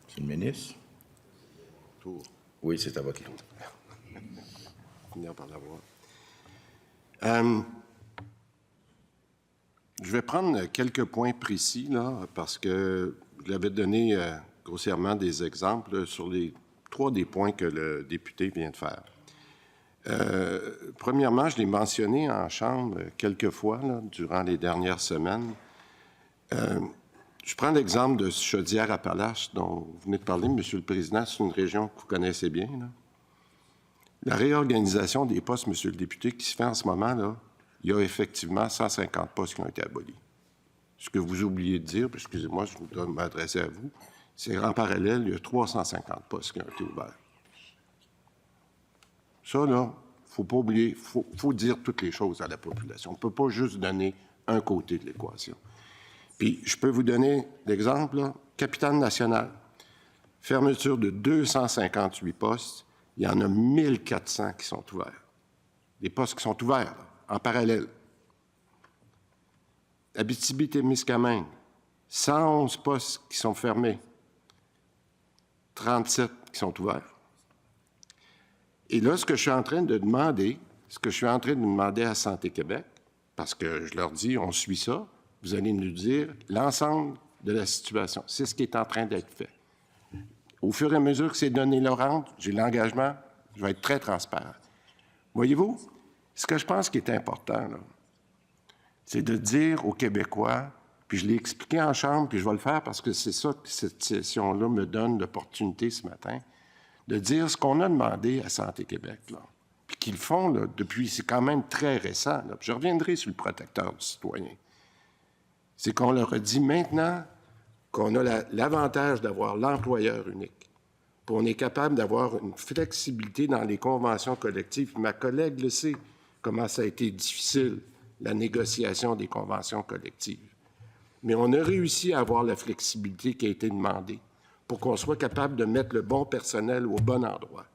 Monsieur le ministre? Tour. Oui, c'est à votre tour. Finir par l'avoir. Je vais prendre quelques points précis, là, parce que je l'avais donné grossièrement des exemples sur les 3 des points que le député vient de faire. Premièrement, je l'ai mentionné en Chambre quelques fois là, durant les dernières semaines. Je prends l'exemple de Chaudière-Appalaches, dont vous venez de parler, Monsieur le Président. C'est une région que vous connaissez bien, là. La réorganisation des postes, Monsieur le député, qui se fait en ce moment, là, il y a effectivement 150 postes qui ont été abolis. Ce que vous oubliez de dire, puis excusez-moi, je dois m'adresser à vous, c'est qu'en parallèle, il y a 350 postes qui ont été ouverts. Ça, là, il ne faut pas oublier, il faut dire toutes les choses à la population. On ne peut pas juste donner un côté de l'équation. Puis, je peux vous donner l'exemple, là, Capitale Nationale, fermeture de 258 postes, il y en a 1400 qui sont ouverts. Des postes qui sont ouverts, là, en parallèle. Abitibi-Témiscamingue, 111 postes qui sont fermés, 37 qui sont ouverts. Et là, ce que je suis en train de demander, à Santé Québec, parce que je leur dis, on suit ça, vous allez nous dire l'ensemble de la situation. C'est ce qui est en train d'être fait. Au fur et à mesure que ces données-là rentrent, j'ai l'engagement, je vais être très transparent. Voyez-vous, ce que je pense qui est important, là, c'est de dire aux Québécois, puis je l'ai expliqué en Chambre, puis je vais le faire parce que c'est ça que cette session-là me donne l'opportunité ce matin, de dire ce qu'on a demandé à Santé Québec, là, puis qu'ils font là, depuis, c'est quand même très récent. Là, puis je reviendrai sur le protecteur du citoyen. C'est qu'on leur a dit maintenant qu'on a l'avantage d'avoir l'employeur unique, puis on est capable d'avoir une flexibilité dans les conventions collectives. Ma collègue le sait, comment ça a été difficile, la négociation des conventions collectives. Mais on a réussi à avoir la flexibilité qui a été demandée pour qu'on soit capable de mettre le bon personnel au bon endroit.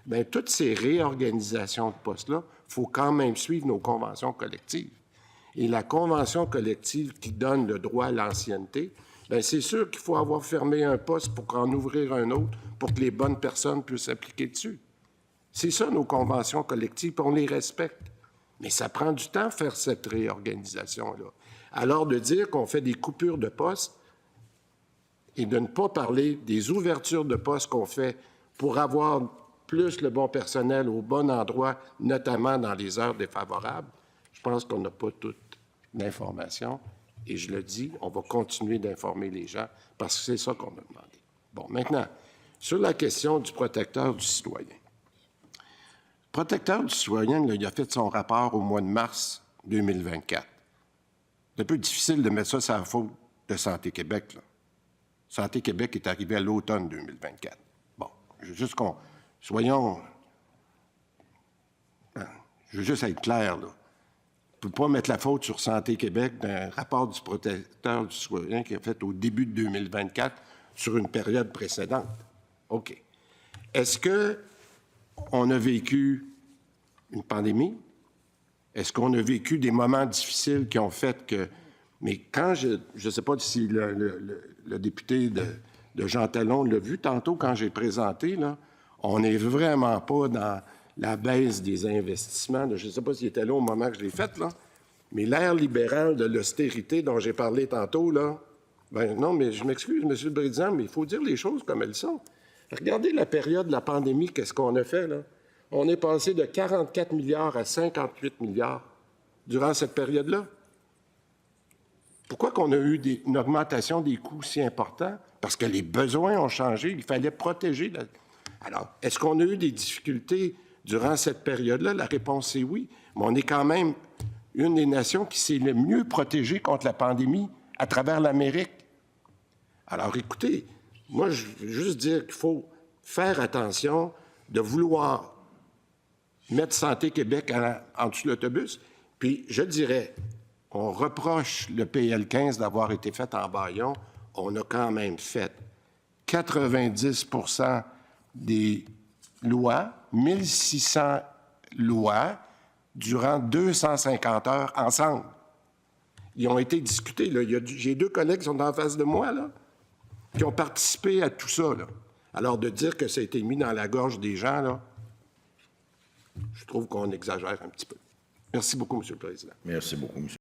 Bien, toutes ces réorganisations de postes-là, il faut quand même suivre nos conventions collectives. Et la convention collective qui donne le droit à l'ancienneté, bien, c'est sûr qu'il faut avoir fermé un poste pour en ouvrir un autre pour que les bonnes personnes puissent s'appliquer dessus. C'est ça, nos conventions collectives, puis on les respecte. Mais ça prend du temps faire cette réorganisation-là. Alors, de dire qu'on fait des coupures de postes et de ne pas parler des ouvertures de postes qu'on fait pour avoir plus le bon personnel au bon endroit, notamment dans les heures défavorables, je pense qu'on n'a pas toute l'information. Et je le dis, on va continuer d'informer les gens parce que c'est ça qu'on a demandé. Bon, maintenant, sur la question du protecteur du citoyen. Le protecteur du citoyen, là, il a fait son rapport au mois de mars 2024. C'est un peu difficile de mettre ça sur la faute de Santé Québec, là. Santé Québec est arrivé à l'automne 2024. Bon, je veux juste qu'on... Soyons... Je veux juste être clair, là. On ne peut pas mettre la faute sur Santé Québec d'un rapport du protecteur du citoyen qui est fait au début de 2024 sur une période précédente. OK. Est-ce qu'on a vécu une pandémie? Est-ce qu'on a vécu des moments difficiles qui ont fait que... Mais quand je ne sais pas si le député de Jean Talon l'a vu tantôt quand j'ai présenté, là, on n'est vraiment pas dans la baisse des investissements. Je ne sais pas s'il était là au moment que je l'ai fait, là, mais l'ère libérale de l'austérité dont j'ai parlé tantôt, là, ben non, mais je m'excuse, M. le Président, mais il faut dire les choses comme elles sont. Regardez la période de la pandémie, qu'est-ce qu'on a fait, là? On est passé de 44 milliards à 58 milliards durant cette période-là. Pourquoi qu'on a eu une augmentation des coûts si importante? Parce que les besoins ont changé, il fallait protéger. Alors, est-ce qu'on a eu des difficultés durant cette période-là? La réponse est oui, mais on est quand même une des nations qui s'est le mieux protégée contre la pandémie à travers l'Amérique. Alors, écoutez, moi, je veux juste dire qu'il faut faire attention de vouloir mettre Santé Québec en dessous de l'autobus. Puis, je dirais, on reproche le PL15 d'avoir été fait en bâillon. On a quand même fait 90 % des lois, 1600 lois, durant 250 heures ensemble. Ils ont été discutés. J'ai 2 collègues qui sont en face de moi, là. qui ont participé à tout ça, là. Alors, de dire que ça a été mis dans la gorge des gens, là, je trouve qu'on exagère un petit peu. Merci beaucoup, M. le Président. Merci beaucoup, M.